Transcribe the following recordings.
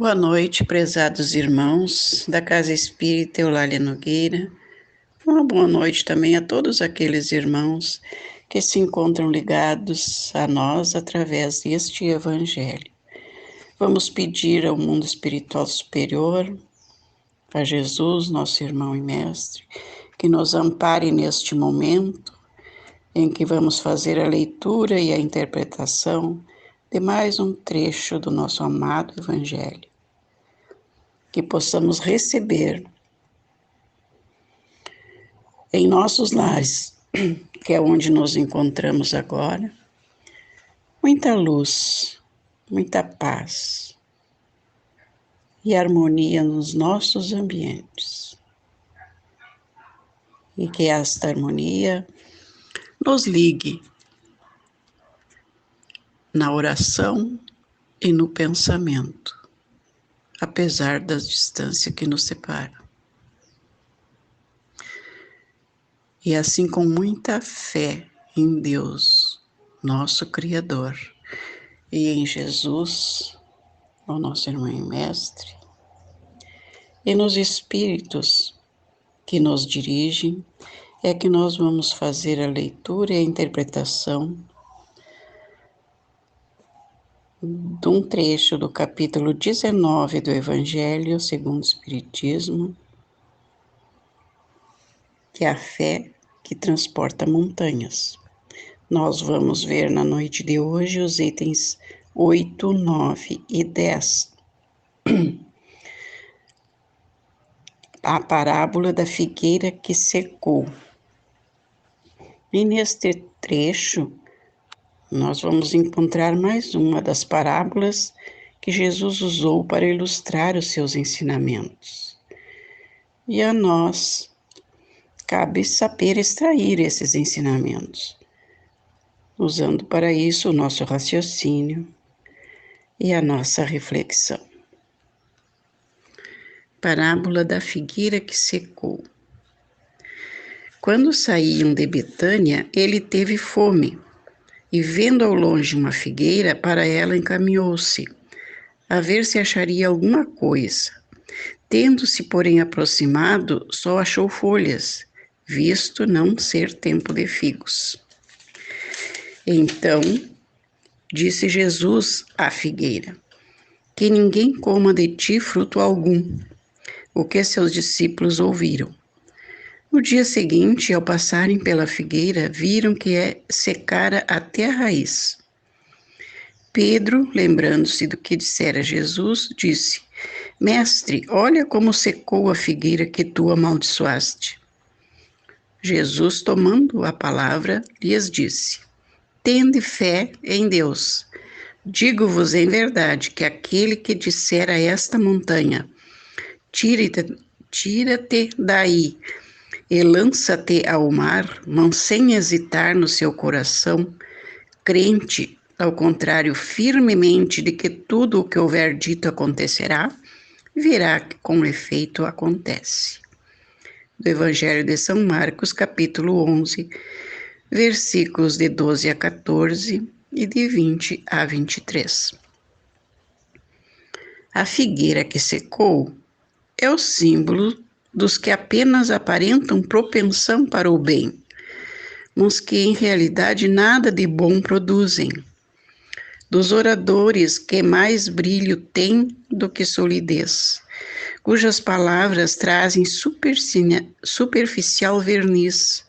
Boa noite, prezados irmãos da Casa Espírita Eulália Nogueira. Uma boa noite também a todos aqueles irmãos que se encontram ligados a nós através deste Evangelho. Vamos pedir ao mundo espiritual superior, a Jesus, nosso irmão e mestre, que nos ampare neste momento em que vamos fazer a leitura e a interpretação de mais um trecho do nosso amado Evangelho. Que possamos receber em nossos lares, que é onde nos encontramos agora, muita luz, muita paz e harmonia nos nossos ambientes. E que esta harmonia nos ligue na oração e no pensamento, apesar da distância que nos separa. E assim, com muita fé em Deus, nosso Criador, e em Jesus, o nosso irmão e mestre, e nos Espíritos que nos dirigem, é que nós vamos fazer a leitura e a interpretação de um trecho do capítulo 19 do Evangelho segundo o Espiritismo, que é a fé que transporta montanhas. Nós vamos ver na noite de hoje os itens 8, 9 e 10. A parábola da figueira que secou. E neste trecho, nós vamos encontrar mais uma das parábolas que Jesus usou para ilustrar os seus ensinamentos. E a nós cabe saber extrair esses ensinamentos, usando para isso o nosso raciocínio e a nossa reflexão. Parábola da figueira que secou. Quando saíam de Betânia, ele teve fome, e vendo ao longe uma figueira, para ela encaminhou-se, a ver se acharia alguma coisa. Tendo-se, porém, aproximado, só achou folhas, visto não ser tempo de figos. Então, disse Jesus à figueira: que ninguém coma de ti fruto algum. O que seus discípulos ouviram. No dia seguinte, ao passarem pela figueira, viram que secara até a raiz. Pedro, lembrando-se do que dissera Jesus, disse: Mestre, olha como secou a figueira que tu amaldiçoaste. Jesus, tomando a palavra, lhes disse: Tende fé em Deus. Digo-vos em verdade que aquele que disser a esta montanha: Tira-te daí e lança-te ao mar, não sem hesitar no seu coração, crente, ao contrário, firmemente de que tudo o que houver dito acontecerá, verá que com efeito acontece. Do Evangelho de São Marcos, capítulo 11, versículos de 12 a 14 e de 20 a 23. A figueira que secou é o símbolo dos que apenas aparentam propensão para o bem, mas que em realidade nada de bom produzem. Dos oradores que mais brilho têm do que solidez, cujas palavras trazem superficial verniz,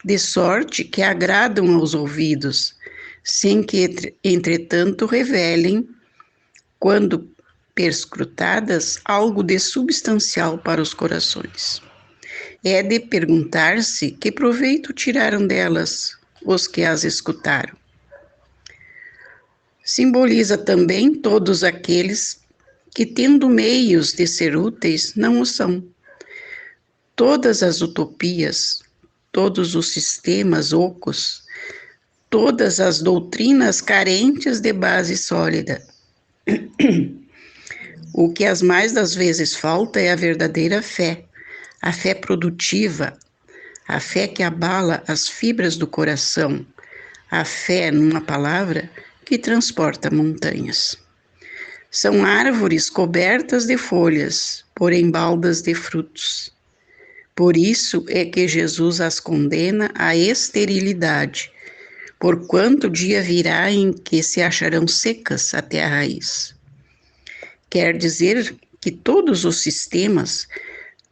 de sorte que agradam aos ouvidos, sem que, entretanto, revelem, quando perscrutadas, algo de substancial para os corações. É de perguntar-se que proveito tiraram delas os que as escutaram. Simboliza também todos aqueles que, tendo meios de ser úteis, não o são. Todas as utopias, todos os sistemas ocos, todas as doutrinas carentes de base sólida. O que as mais das vezes falta é a verdadeira fé, a fé produtiva, a fé que abala as fibras do coração, a fé, numa palavra, que transporta montanhas. São árvores cobertas de folhas, porém baldas de frutos. Por isso é que Jesus as condena à esterilidade, porquanto o dia virá em que se acharão secas até a raiz. Quer dizer que todos os sistemas,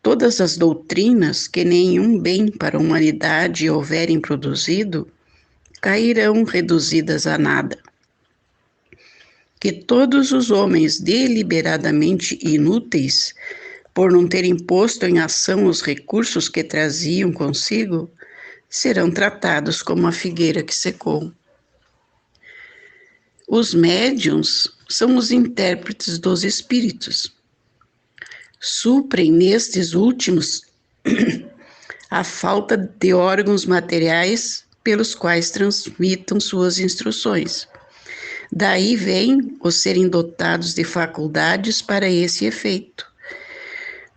todas as doutrinas que nenhum bem para a humanidade houverem produzido, cairão reduzidas a nada. Que todos os homens deliberadamente inúteis, por não terem posto em ação os recursos que traziam consigo, serão tratados como a figueira que secou. Os médiuns são os intérpretes dos espíritos. Suprem nestes últimos a falta de órgãos materiais pelos quais transmitam suas instruções. Daí vem os serem dotados de faculdades para esse efeito.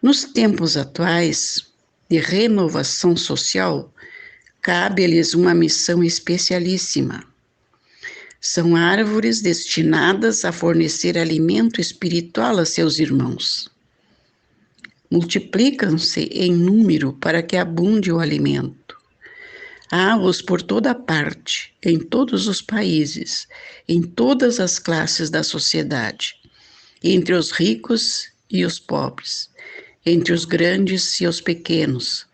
Nos tempos atuais de renovação social, cabe-lhes uma missão especialíssima. São árvores destinadas a fornecer alimento espiritual a seus irmãos. Multiplicam-se em número para que abunde o alimento. Há-os por toda parte, em todos os países, em todas as classes da sociedade, entre os ricos e os pobres, entre os grandes e os pequenos,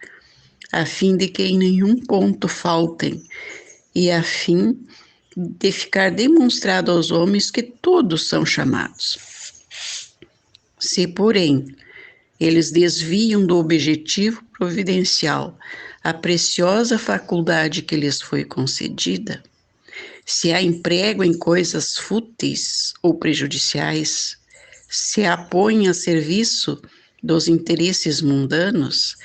a fim de que em nenhum ponto faltem e a fim de ficar demonstrado aos homens que todos são chamados. Se, porém, eles desviam do objetivo providencial a preciosa faculdade que lhes foi concedida, se a empregam em coisas fúteis ou prejudiciais, se a põem a serviço dos interesses mundanos,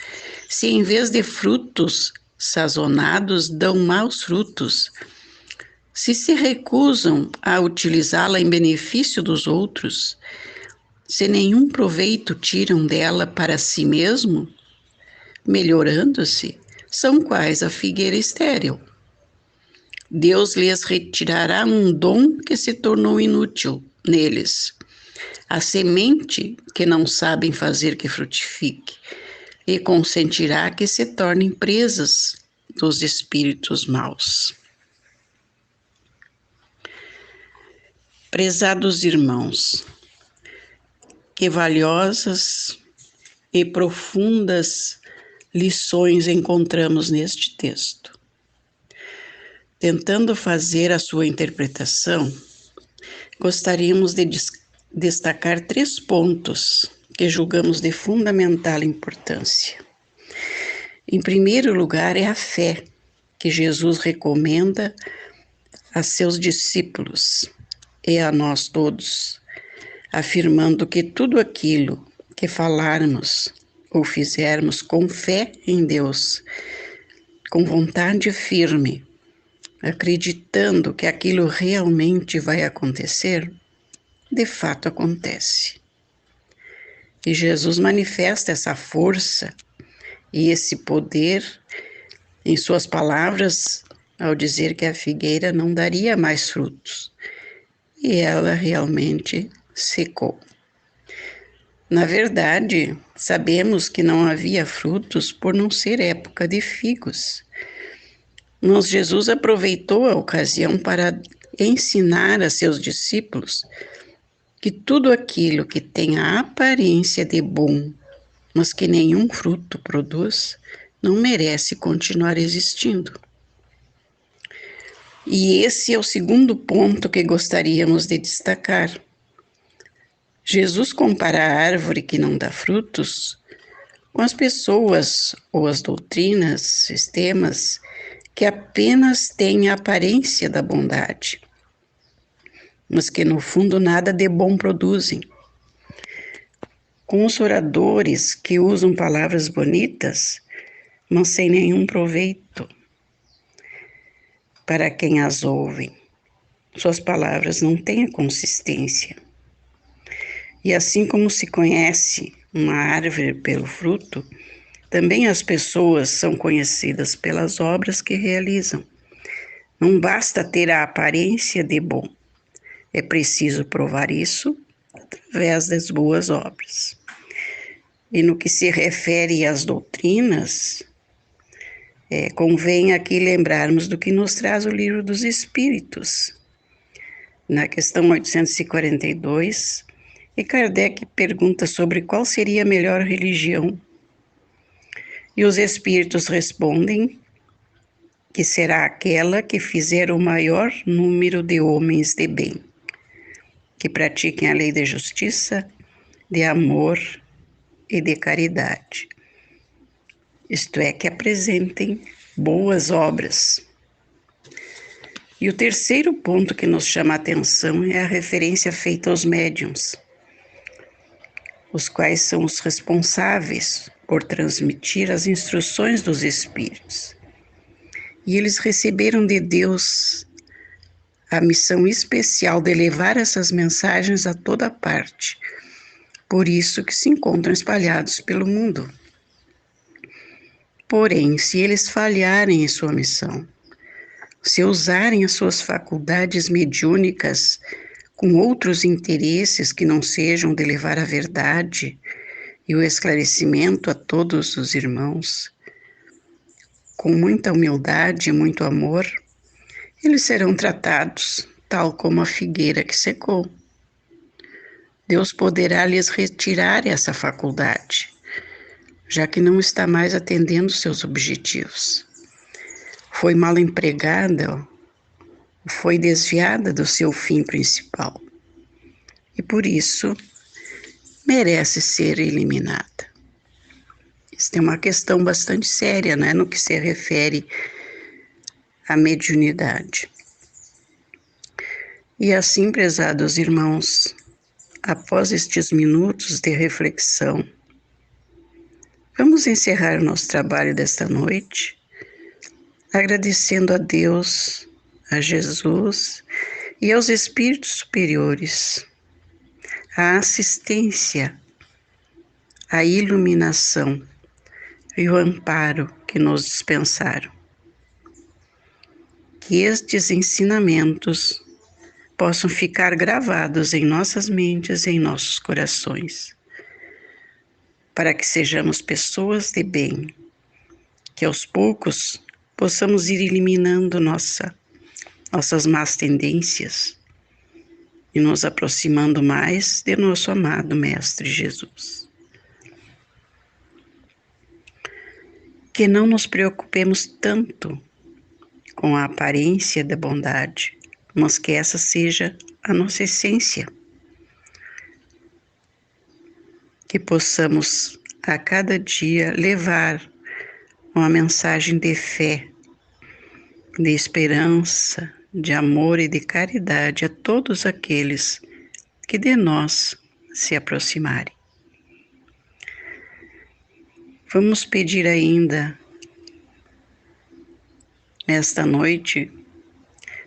se em vez de frutos sazonados dão maus frutos, se recusam a utilizá-la em benefício dos outros, se nenhum proveito tiram dela para si mesmo, melhorando-se, são quais a figueira estéril. Deus lhes retirará um dom que se tornou inútil neles, a semente que não sabem fazer que frutifique, e consentirá que se tornem presas dos espíritos maus. Prezados irmãos, que valiosas e profundas lições encontramos neste texto. Tentando fazer a sua interpretação, gostaríamos de destacar 3 pontos que julgamos de fundamental importância. Em primeiro lugar, é a fé que Jesus recomenda a seus discípulos e a nós todos, afirmando que tudo aquilo que falarmos ou fizermos com fé em Deus, com vontade firme, acreditando que aquilo realmente vai acontecer, de fato acontece. E Jesus manifesta essa força e esse poder em suas palavras ao dizer que a figueira não daria mais frutos. E ela realmente secou. Na verdade, sabemos que não havia frutos por não ser época de figos. Mas Jesus aproveitou a ocasião para ensinar a seus discípulos que tudo aquilo que tem a aparência de bom, mas que nenhum fruto produz, não merece continuar existindo. E esse é o segundo ponto que gostaríamos de destacar. Jesus compara a árvore que não dá frutos com as pessoas ou as doutrinas, sistemas que apenas têm a aparência da bondade, mas que no fundo nada de bom produzem. Com os oradores que usam palavras bonitas, mas sem nenhum proveito para quem as ouve. Suas palavras não têm a consistência. E assim como se conhece uma árvore pelo fruto, também as pessoas são conhecidas pelas obras que realizam. Não basta ter a aparência de bom. É preciso provar isso através das boas obras. E no que se refere às doutrinas, convém aqui lembrarmos do que nos traz o Livro dos Espíritos. Na questão 842, e Kardec pergunta sobre qual seria a melhor religião. E os Espíritos respondem que será aquela que fizer o maior número de homens de bem, que pratiquem a lei de justiça, de amor e de caridade. Isto é, que apresentem boas obras. E o terceiro ponto que nos chama a atenção é a referência feita aos médiuns, os quais são os responsáveis por transmitir as instruções dos espíritos. E eles receberam de Deus a missão especial de levar essas mensagens a toda parte. Por isso que se encontram espalhados pelo mundo. Porém, se eles falharem em sua missão, se usarem as suas faculdades mediúnicas com outros interesses que não sejam de levar a verdade e o esclarecimento a todos os irmãos, com muita humildade e muito amor, eles serão tratados tal como a figueira que secou. Deus poderá lhes retirar essa faculdade, já que não está mais atendendo seus objetivos. Foi mal empregada, foi desviada do seu fim principal e por isso merece ser eliminada. Isso é uma questão bastante séria, né, no que se refere à mediunidade. E assim, prezados irmãos, após estes minutos de reflexão, vamos encerrar o nosso trabalho desta noite, agradecendo a Deus, a Jesus e aos espíritos superiores, a assistência, a iluminação e o amparo que nos dispensaram. Que estes ensinamentos possam ficar gravados em nossas mentes e em nossos corações, para que sejamos pessoas de bem, que aos poucos possamos ir eliminando nossas más tendências e nos aproximando mais de nosso amado Mestre Jesus. Que não nos preocupemos tanto com a aparência da bondade, mas que essa seja a nossa essência. Que possamos a cada dia levar uma mensagem de fé, de esperança, de amor e de caridade a todos aqueles que de nós se aproximarem. Vamos pedir ainda, nesta noite,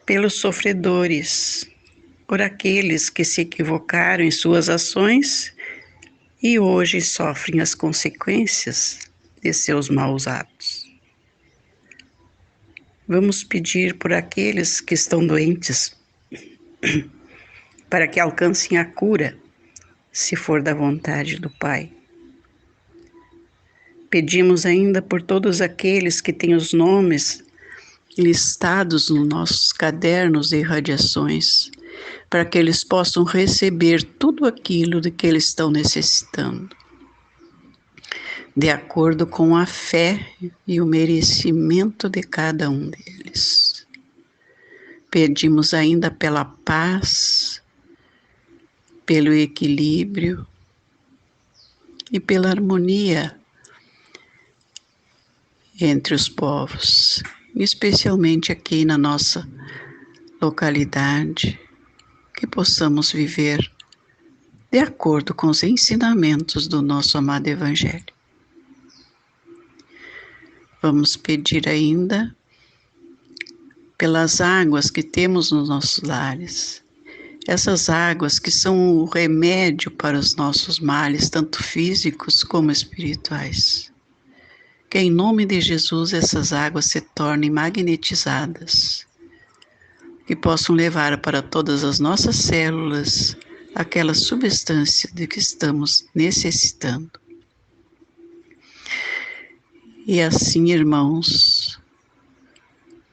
pelos sofredores, por aqueles que se equivocaram em suas ações e hoje sofrem as consequências de seus maus atos. Vamos pedir por aqueles que estão doentes, para que alcancem a cura, se for da vontade do Pai. Pedimos ainda por todos aqueles que têm os nomes listados nos nossos cadernos de irradiações, para que eles possam receber tudo aquilo de que eles estão necessitando, de acordo com a fé e o merecimento de cada um deles. Pedimos ainda pela paz, pelo equilíbrio e pela harmonia entre os povos, especialmente aqui na nossa localidade, que possamos viver de acordo com os ensinamentos do nosso amado Evangelho. Vamos pedir ainda pelas águas que temos nos nossos lares, essas águas que são o remédio para os nossos males, tanto físicos como espirituais. Que em nome de Jesus essas águas se tornem magnetizadas, que possam levar para todas as nossas células aquela substância de que estamos necessitando. E assim, irmãos,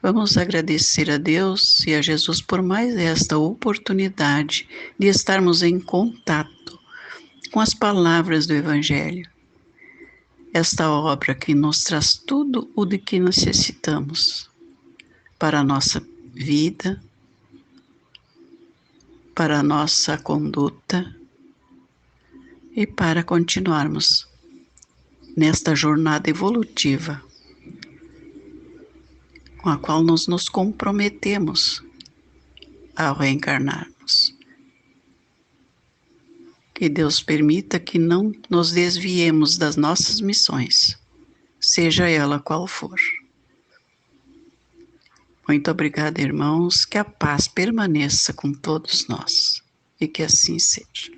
vamos agradecer a Deus e a Jesus por mais esta oportunidade de estarmos em contato com as palavras do Evangelho. Esta obra que nos traz tudo o de que necessitamos para a nossa vida, para a nossa conduta e para continuarmos nesta jornada evolutiva com a qual nós nos comprometemos ao reencarnarmos. Que Deus permita que não nos desviemos das nossas missões, seja ela qual for. Muito obrigada, irmãos, que a paz permaneça com todos nós e que assim seja.